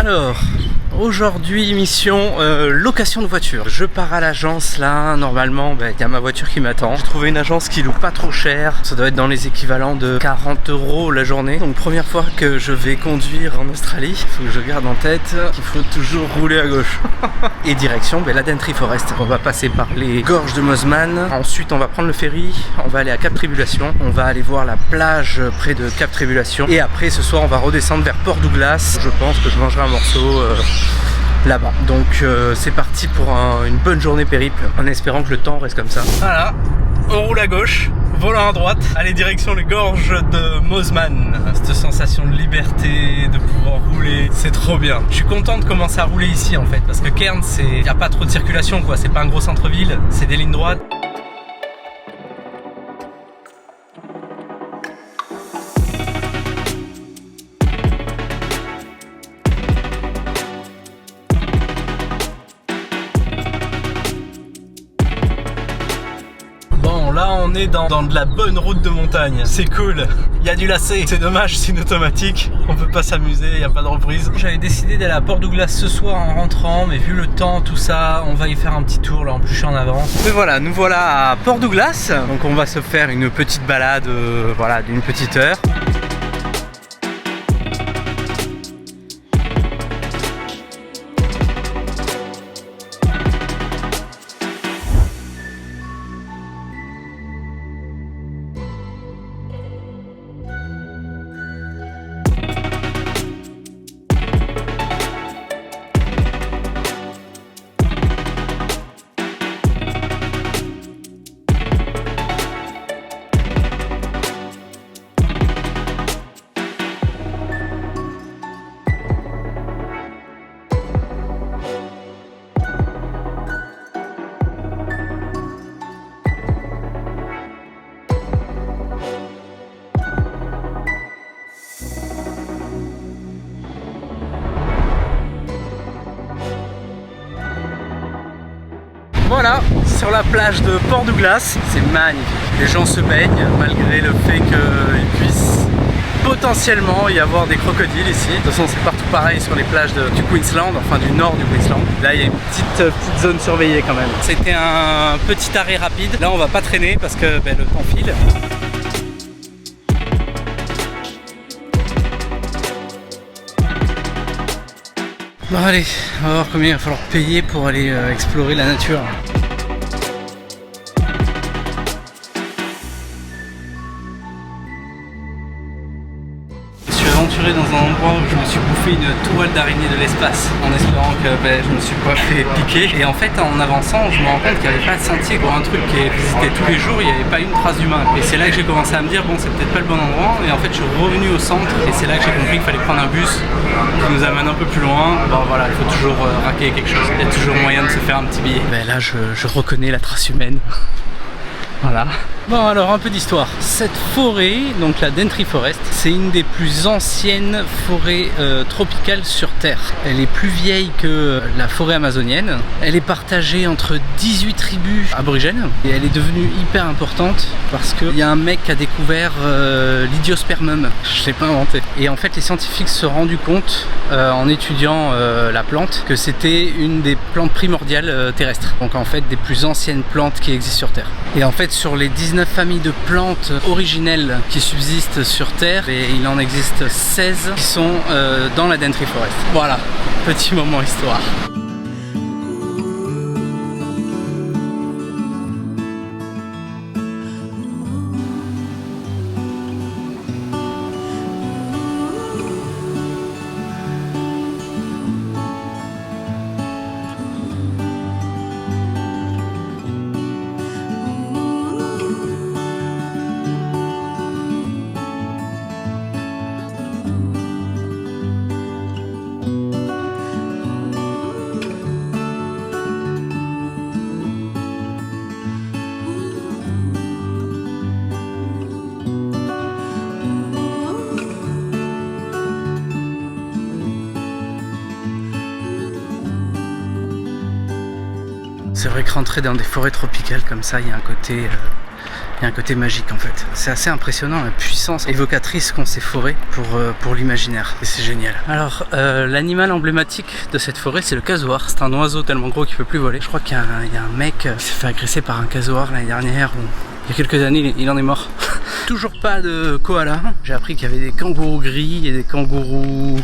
Alors, aujourd'hui mission location de voiture. Je pars à l'agence là, normalement il y a ma voiture qui m'attend. J'ai trouvé une agence qui loue pas trop cher, ça doit être dans les équivalents de 40 € la journée. Donc première fois que je vais conduire en Australie, il faut que je garde en tête qu'il faut toujours rouler à gauche. Et direction la Daintree Forest. On va passer par les gorges de Mosman, ensuite on va prendre le ferry, on va aller à Cap Tribulation, on va aller voir la plage près de Cap Tribulation et après ce soir on va redescendre vers Port Douglas. Je pense que je mangerai un morceau là-bas. Donc c'est parti pour une bonne journée périple en espérant que le temps reste comme ça. Voilà, on roule à gauche, volant à droite, allez direction les gorges de Mosman. Cette sensation de liberté, de pouvoir rouler, c'est trop bien. Je suis content de commencer à rouler ici en fait parce que Cairns, il n'y a pas trop de circulation quoi, c'est pas un gros centre-ville, c'est des lignes droites. Là on est dans de la bonne route de montagne, c'est cool, il y a du lacet, c'est dommage c'est une automatique, on peut pas s'amuser, il n'y a pas de reprise. J'avais décidé d'aller à Port Douglas ce soir en rentrant, mais vu le temps, tout ça, on va y faire un petit tour, là en plus je suis en avance. Mais voilà, nous voilà à Port Douglas, donc on va se faire une petite balade voilà, d'une petite heure. Voilà, sur la plage de Port Douglas, c'est magnifique. Les gens se baignent malgré le fait qu'il puisse potentiellement y avoir des crocodiles ici. De toute façon c'est partout pareil sur les plages du Queensland, enfin du nord du Queensland. Là il y a une petite zone surveillée quand même. C'était un petit arrêt rapide. Là on va pas traîner parce que le temps file. Bon allez, on va voir combien il va falloir payer pour aller explorer la nature. Je suis aventuré dans un endroit où je me suis bouffé une toile d'araignée de l'espace en espérant que je me suis pas fait piquer. Et en fait en avançant je me rends compte qu'il n'y avait pas de sentier pour un truc qui est visité tous les jours, il n'y avait pas une trace d'humain. Et c'est là que j'ai commencé à me dire bon c'est peut-être pas le bon endroit. Et en fait je suis revenu au centre et c'est là que j'ai compris qu'il fallait prendre un bus qui nous amène un peu plus loin. Bon voilà, il faut toujours raquer quelque chose, il y a toujours moyen de se faire un petit billet. Là je reconnais la trace humaine. Voilà. Bon alors un peu d'histoire. Cette forêt, donc la Daintree Forest, c'est une des plus anciennes forêts tropicales sur Terre. Elle est plus vieille que la forêt amazonienne. Elle est partagée entre 18 tribus aborigènes et elle est devenue hyper importante parce qu'il y a un mec qui a découvert l'idiospermum. Je l'ai pas inventé. Et en fait les scientifiques se sont rendus compte en étudiant la plante que c'était une des plantes primordiales terrestres. Donc en fait des plus anciennes plantes qui existent sur Terre. Et en fait sur les 19 familles de plantes originelles qui subsistent sur Terre, et il en existe 16 qui sont dans la Daintree Forest. Voilà, petit moment histoire. C'est vrai que rentrer dans des forêts tropicales comme ça, il y a un côté Il y a un côté magique en fait. C'est assez impressionnant la puissance évocatrice qu'ont ces forêts pour l'imaginaire. Et c'est génial. Alors, l'animal emblématique de cette forêt, c'est le casoar. C'est un oiseau tellement gros qu'il peut plus voler. Je crois qu'il y a un mec qui s'est fait agresser par un casoar l'année dernière. Il y a quelques années, il en est mort. Toujours pas de koala. J'ai appris qu'il y avait des kangourous gris et des kangourous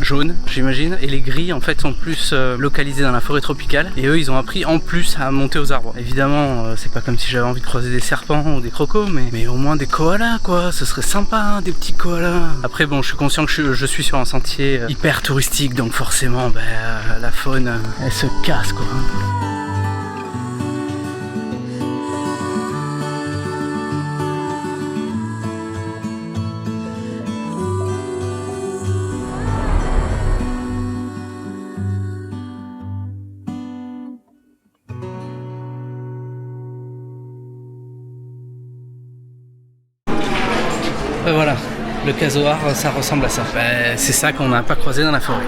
jaunes, j'imagine. Et les gris, en fait, sont plus localisés dans la forêt tropicale. Et eux, ils ont appris en plus à monter aux arbres. Évidemment, c'est pas comme si j'avais envie de croiser des serpents ou des crocos, mais au moins des koalas, quoi. Ce serait sympa, hein, des petits koalas. Après, bon, je suis conscient que je suis sur un sentier hyper touristique, donc forcément, la faune, elle se casse, quoi. Voilà, le casoar, ça ressemble à ça. C'est ça qu'on n'a pas croisé dans la forêt.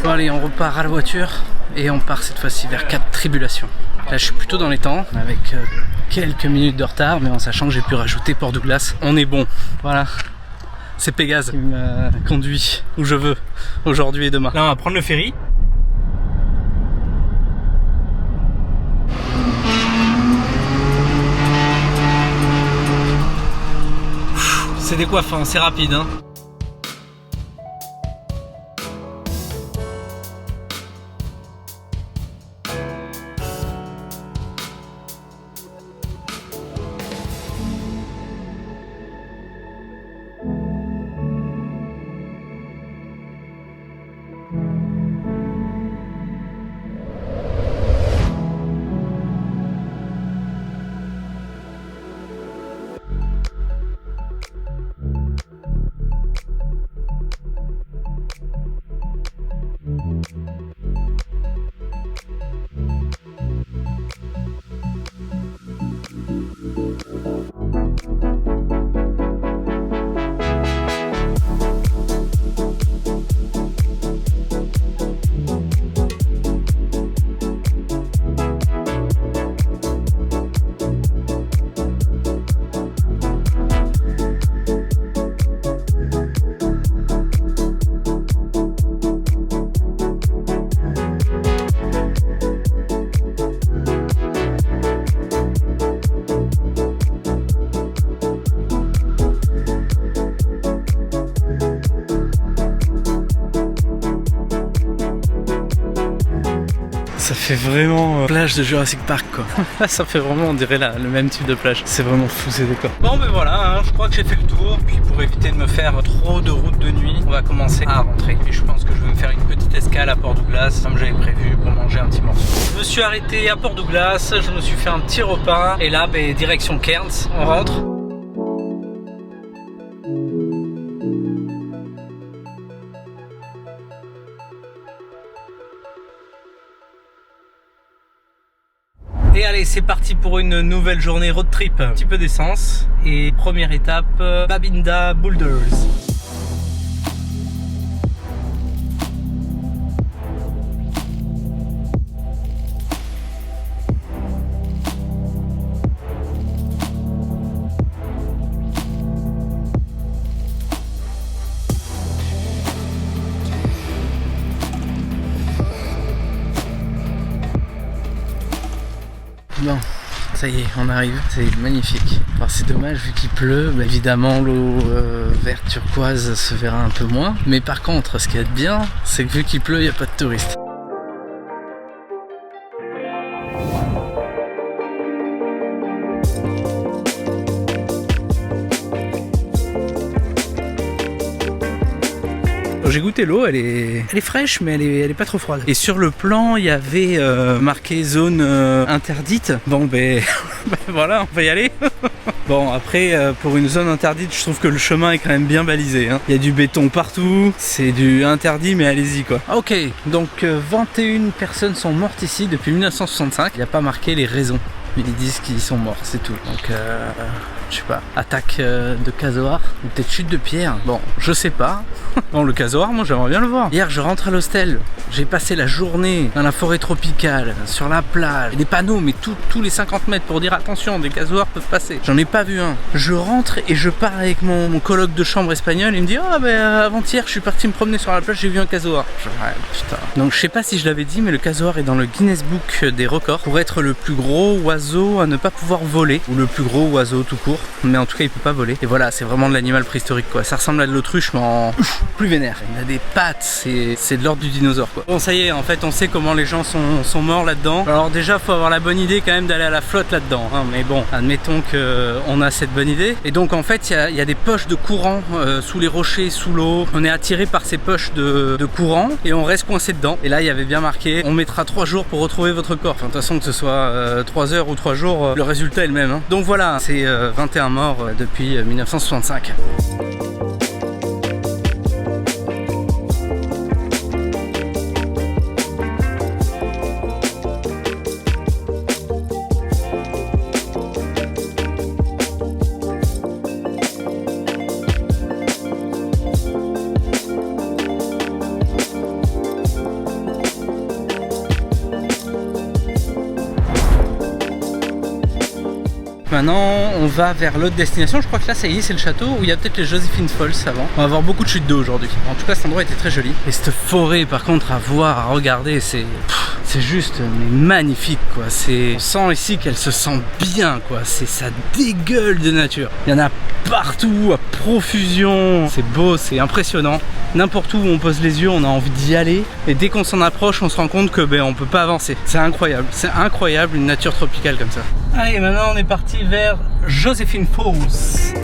Bon allez, on repart à la voiture et on part cette fois-ci vers Cap Tribulation. Là je suis plutôt dans les temps, avec quelques minutes de retard, mais en sachant que j'ai pu rajouter Port Douglas. On est bon, voilà. C'est Pégase qui me conduit où je veux, aujourd'hui et demain. Là on va prendre le ferry. C'est décoiffant, c'est rapide, hein. Ça fait vraiment plage de Jurassic Park, quoi. Là ça fait vraiment, on dirait le même type de plage. C'est vraiment fou ces décors. Bon ben voilà, hein, je crois que j'ai fait le tour. Puis pour éviter de me faire trop de route de nuit, on va commencer à rentrer. Et je pense que je vais me faire une petite escale à Port Douglas, comme j'avais prévu, pour manger un petit morceau. Je me suis arrêté à Port Douglas, je me suis fait un petit repas. Et là, direction Cairns, on rentre. Et allez, c'est parti pour une nouvelle journée road trip. Un petit peu d'essence et première étape, Babinda Boulders. Bon, ça y est, on arrive, c'est magnifique. Alors c'est dommage vu qu'il pleut, évidemment l'eau verte turquoise se verra un peu moins. Mais par contre, ce qui est bien, c'est que vu qu'il pleut, il n'y a pas de touristes. J'ai goûté l'eau, elle est fraîche, mais elle est pas trop froide. Et sur le plan, il y avait marqué zone interdite. Bon, voilà, on va y aller. Bon, après, pour une zone interdite, je trouve que le chemin est quand même bien balisé, hein. Il y a du béton partout, c'est du interdit, mais allez-y, quoi. Ok, donc 21 personnes sont mortes ici depuis 1965. Il n'y a pas marqué les raisons. Ils disent qu'ils sont morts, c'est tout. Donc je sais pas, attaque de casoar ou peut-être chute de pierre. Bon, je sais pas. Bon, le casoar, moi j'aimerais bien le voir. Hier, je rentre à l'hostel. J'ai passé la journée dans la forêt tropicale, sur la plage. Et des panneaux, mais tous les 50 mètres pour dire attention, des casoars peuvent passer. J'en ai pas vu un. Je rentre et je pars avec mon coloc de chambre espagnol. Il me dit oh, avant-hier, je suis parti me promener sur la plage, j'ai vu un casoar. Ouais, putain. Donc je sais pas si je l'avais dit, mais le casoar est dans le Guinness Book des records pour être le plus gros oiseau à ne pas pouvoir voler, ou le plus gros oiseau tout court. Mais en tout cas, il peut pas voler. Et voilà, c'est vraiment de l'animal préhistorique, quoi. Ça ressemble à de l'autruche, mais en plus vénère. Il a des pattes, c'est de l'ordre du dinosaure, quoi. Bon, ça y est, en fait, on sait comment les gens sont morts là-dedans. Alors déjà, faut avoir la bonne idée quand même d'aller à la flotte là-dedans, hein. Mais bon, admettons qu'on a cette bonne idée. Et donc, en fait, il y a des poches de courant sous les rochers, sous l'eau. On est attiré par ces poches de courant et on reste coincé dedans. Et là, il y avait bien marqué, on mettra 3 jours pour retrouver votre corps. Enfin, de toute façon, que ce soit 3 heures ou 3 jours, le résultat est le même, hein. Donc voilà, c'est 21 morts depuis 1965. Maintenant, on va vers l'autre destination. Je crois que là, ça y est, c'est le château où il y a peut-être les Josephine Falls avant. On va avoir beaucoup de chutes d'eau aujourd'hui. En tout cas, cet endroit était très joli. Et cette forêt, par contre, à voir, à regarder, c'est juste magnifique, quoi. On sent ici qu'elle se sent bien, quoi. Ça dégueule de nature. Il y en a partout, à profusion. C'est beau, c'est impressionnant. N'importe où on pose les yeux, on a envie d'y aller. Et dès qu'on s'en approche, on se rend compte que on peut pas avancer. C'est incroyable une nature tropicale comme ça. Allez, maintenant on est parti vers Josephine Falls.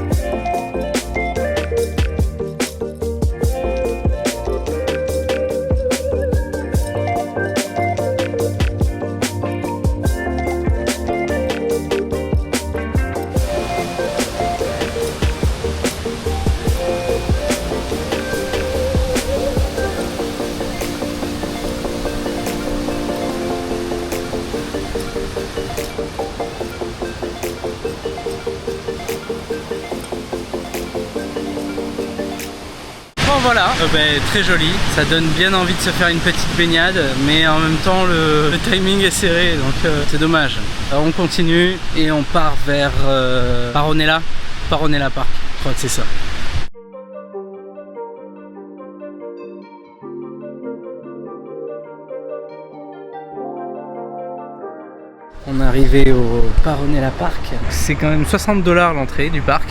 Voilà, très joli, ça donne bien envie de se faire une petite baignade, mais en même temps le timing est serré, donc c'est dommage. Alors on continue et on part vers Paronella Park, je crois que c'est ça. On est arrivé au Paronella Park, c'est quand même 60 $ l'entrée du parc.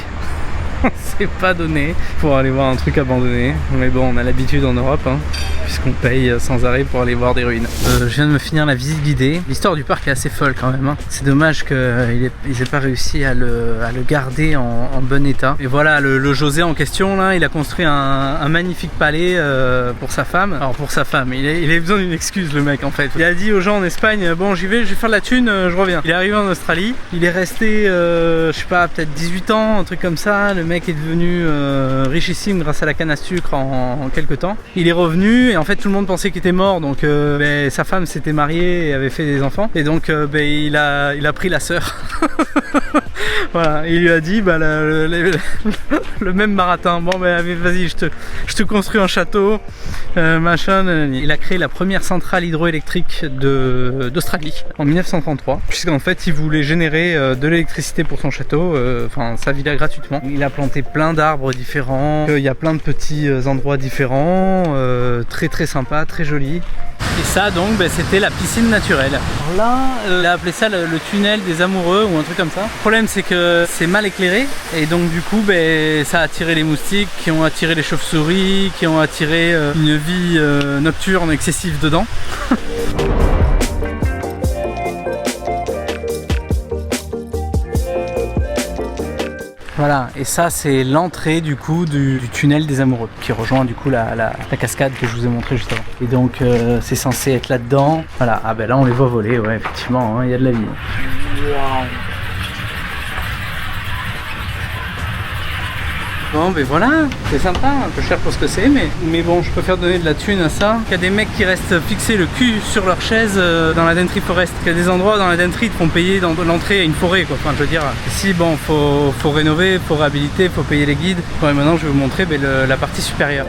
C'est pas donné pour aller voir un truc abandonné, mais bon, on a l'habitude en Europe, hein, puisqu'on paye sans arrêt pour aller voir des ruines. Je viens de me finir la visite guidée. L'histoire du parc est assez folle quand même, hein. C'est dommage qu'ils aient pas réussi à le garder en bon état. Et voilà, le José en question là, il a construit un magnifique palais pour sa femme. Alors pour sa femme, il avait besoin d'une excuse, le mec, en fait. Il a dit aux gens en Espagne, bon j'y vais, je vais faire de la thune, je reviens. Il est arrivé en Australie, il est resté je sais pas, peut-être 18 ans, un truc comme ça. Le mec est devenu richissime grâce à la canne à sucre en quelques temps. Il est revenu et en fait tout le monde pensait qu'il était mort, donc sa femme s'était mariée et avait fait des enfants, et donc il a pris la sœur. Voilà, il lui a dit le même marathon, bon vas-y, je te construis un château, machin. Il a créé la première centrale hydroélectrique d'Australie en 1933, puisqu'en fait il voulait générer de l'électricité pour son château, enfin sa villa gratuitement. Il a planté plein d'arbres différents, il y a plein de petits endroits différents, très très sympa, très joli. Et ça donc c'était la piscine naturelle. Alors là, il a appelé ça le tunnel des amoureux ou un truc comme ça. Le problème c'est que c'est mal éclairé et donc du coup ça a attiré les moustiques, qui ont attiré les chauves-souris, qui ont attiré une vie nocturne excessive dedans. Voilà, et ça c'est l'entrée du coup du tunnel des amoureux qui rejoint du coup la cascade que je vous ai montré juste avant. Et donc c'est censé être là-dedans. Voilà, ah là on les voit voler, ouais effectivement, hein, y a de la vie. Wow. Bon ben voilà, c'est sympa, un peu cher pour ce que c'est, mais bon, je préfère donner de la thune à ça qu'à des mecs qui restent fixés le cul sur leur chaise dans la Daintree Forest. Qu'il y a des endroits dans la Daintree qui font payer dans l'entrée à une forêt quoi. Enfin je veux dire, ici bon, faut rénover, faut réhabiliter, faut payer les guides. Bon, et maintenant je vais vous montrer la partie supérieure.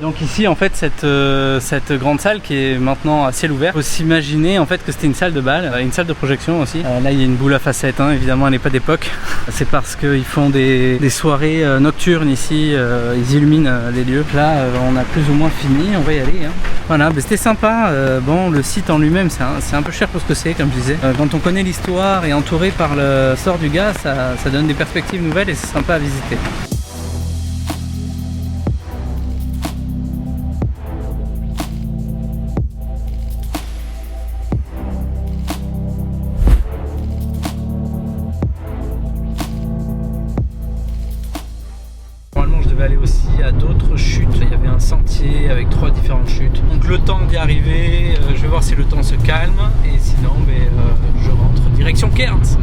Donc ici en fait cette grande salle qui est maintenant à ciel ouvert, faut s'imaginer en fait que c'était une salle de bal, une salle de projection aussi. Là il y a une boule à facettes, hein, évidemment elle n'est pas d'époque. C'est parce qu'ils font des soirées nocturnes ici, ils illuminent les lieux. Là on a plus ou moins fini, on va y aller. Hein. Voilà, c'était sympa. Bon, le site en lui-même c'est un peu cher pour ce que c'est, comme je disais. Quand on connaît l'histoire et entouré par le sort du gars, ça donne des perspectives nouvelles et c'est sympa à visiter. Je devais aller aussi à d'autres chutes, il y avait un sentier avec 3 différentes chutes. Donc le temps d'y arriver, je vais voir si le temps se calme et sinon je rentre direction Cairns.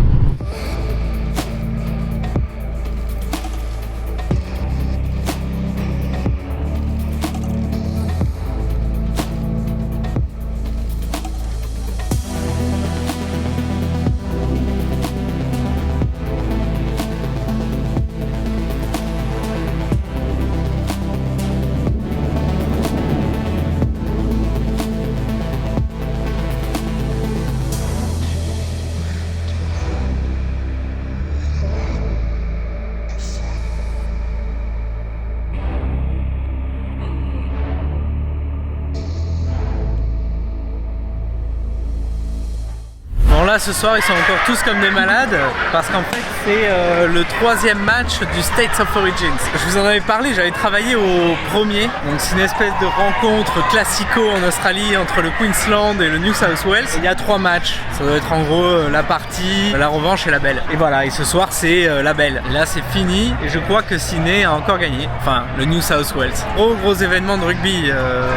Là ce soir ils sont encore tous comme des malades parce qu'en fait c'est le 3e match du States of Origins. Je vous en avais parlé, j'avais travaillé au premier, donc c'est une espèce de rencontre classico en Australie entre le Queensland et le New South Wales. Il y a 3 matchs, ça doit être en gros la partie, la revanche et la belle. Et voilà, et ce soir c'est la belle. Et là c'est fini et je crois que Sydney a encore gagné, enfin le New South Wales. Gros événement de rugby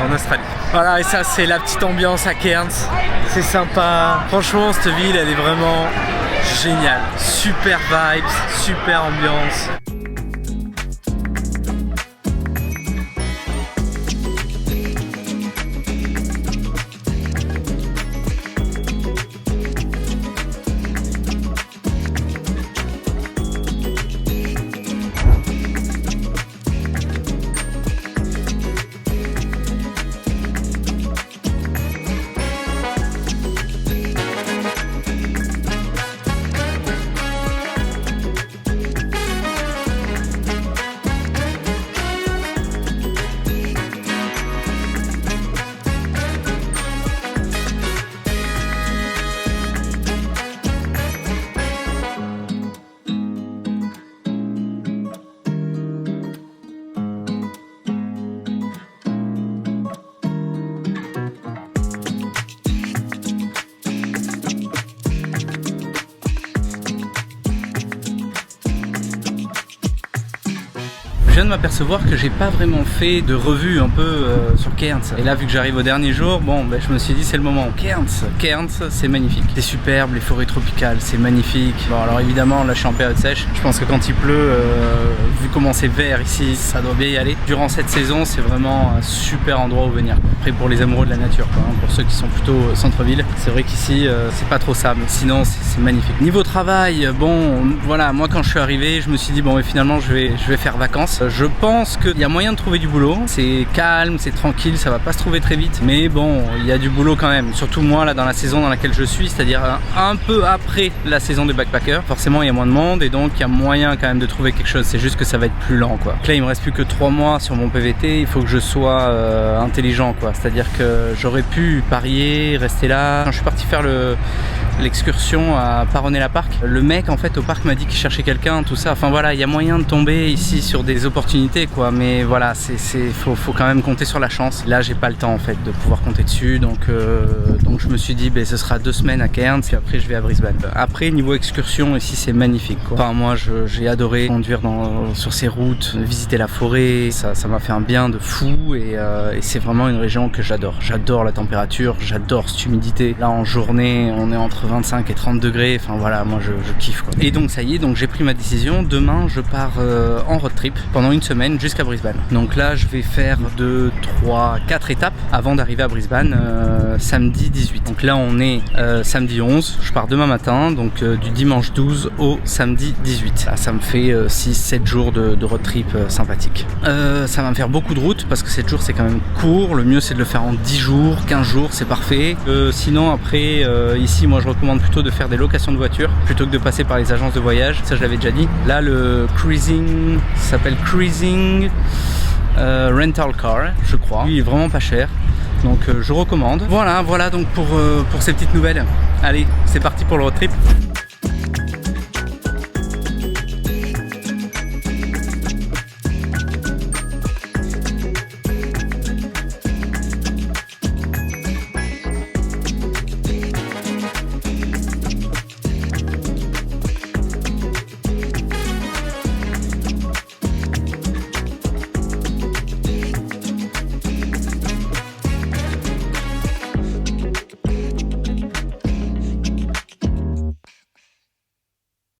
en Australie. Voilà, et ça c'est la petite ambiance à Cairns, c'est sympa. Franchement cette ville elle est vraiment géniale, super vibes, super ambiance. Je viens de m'apercevoir que j'ai pas vraiment fait de revue un peu sur Cairns. Et là vu que j'arrive au dernier jour, bon je me suis dit c'est le moment. Cairns c'est magnifique. C'est superbe, les forêts tropicales, c'est magnifique. Bon alors évidemment là je suis en période sèche. Je pense que quand il pleut, vu comment c'est vert ici, ça doit bien y aller. Durant cette saison c'est vraiment un super endroit où venir. Après pour les amoureux de la nature, quoi, hein. Pour ceux qui sont plutôt centre-ville, c'est vrai qu'ici c'est pas trop ça, mais sinon c'est magnifique. Niveau travail, bon voilà, moi quand je suis arrivé, je me suis dit bon mais finalement je vais faire vacances. Je pense qu'il y a moyen de trouver du boulot, c'est calme, c'est tranquille, ça va pas se trouver très vite, mais bon, il y a du boulot quand même, surtout moi là dans la saison dans laquelle je suis, c'est-à-dire un peu après la saison des backpackers, forcément il y a moins de monde et donc il y a moyen quand même de trouver quelque chose, c'est juste que ça va être plus lent quoi. Donc là il me reste plus que 3 mois sur mon PVT, il faut que je sois intelligent quoi, c'est-à-dire que j'aurais pu parier, rester là. Quand je suis parti faire le l'excursion à Paronnet-la-Parc. Le mec en fait au parc m'a dit qu'il cherchait quelqu'un, tout ça. Enfin voilà, il y a moyen de tomber ici sur des opportunités quoi, mais voilà, faut quand même compter sur la chance. Là j'ai pas le temps en fait de pouvoir compter dessus, donc je me suis dit ce sera 2 semaines à Cairns, puis après je vais à Brisbane. Après niveau excursion ici c'est magnifique quoi. Enfin moi j'ai adoré conduire sur ces routes, visiter la forêt, ça m'a fait un bien de fou et c'est vraiment une région que j'adore. J'adore la température, j'adore cette humidité. Là en journée on est entre 25 et 30 degrés, enfin voilà, moi je kiffe quoi. Et donc ça y est, donc j'ai pris ma décision, demain je pars en road trip pendant une semaine jusqu'à Brisbane. Donc là je vais faire 2, 3, 4 étapes avant d'arriver à Brisbane samedi 18. Donc là on est samedi 11, je pars demain matin, donc du dimanche 12 au samedi 18. Là, ça me fait 6-7 jours de road trip sympathique. Ça va me faire beaucoup de route parce que 7 jours c'est quand même court, le mieux c'est de le faire en 10 jours, 15 jours, c'est parfait. Sinon après ici moi je recommande plutôt de faire des locations de voitures plutôt que de passer par les agences de voyage, ça je l'avais déjà dit. Là le cruising, ça s'appelle cruising rental car je crois, il est vraiment pas cher. Donc je recommande. Voilà donc pour ces petites nouvelles. Allez, c'est parti pour le road trip.